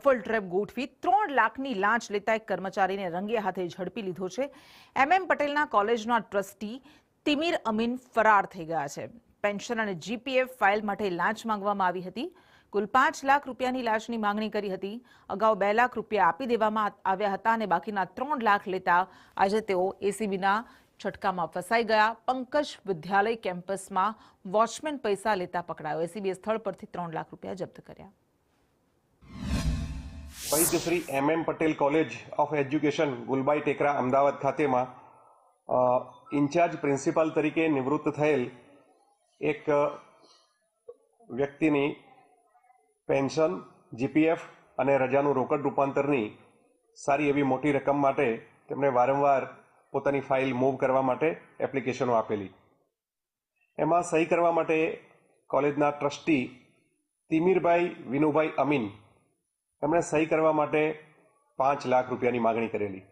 રફલ trap ગોઠવી 3 લાખની લાંચ લેતા એક કર્મચારીને રંગે હાથે ઝડપી લીધો છે. MM પટેલના કોલેજના ટ્રસ્ટી તિમિર અમીન ફરાર થઈ ગયા છે. પેન્શન અને GPF ફાઇલ માટે લાંચ માંગવામાં આવી હતી. કુલ 5 લાખ રૂપિયાની લાંચની માંગણી કરી હતી. અગાઉ 2 લાખ રૂપિયા આપી દેવામાં આવ્યા હતા અને બાકીના 3 લાખ લેતા આજે તેઓ ACBના છટકામાં ફસાઈ ગયા. પંકજ વિદ્યાલય કેમ્પસમાં વોચમેન પૈસા લેતા પકડાયો. ACBએ સ્થળ પરથી 3 લાખ રૂપિયા જપ્ત કર્યા. Vaidya Shri MM Patel college of education Gulbai Tekra Ahmedabad ખાતેમાં ઇન્ચાર્જ પ્રિન્સિપાલ તરીકે નિવૃત્ત થયેલ એક વ્યક્તિની પેન્શન, GPF અને રજાનું રોકડ રૂપાંતરની સારી એવી મોટી રકમ માટે તેમણે વારંવાર પોતાની ફાઇલ મૂવ કરવા માટે એપ્લિકેશનો આપેલી. એમાં સહી કરવા માટે કોલેજના ટ્રસ્ટી તિમિરભાઈ વિનુભાઈ અમીન એમણે સહી કરવા માટે 5 લાખ રૂપિયાની માગણી કરેલી.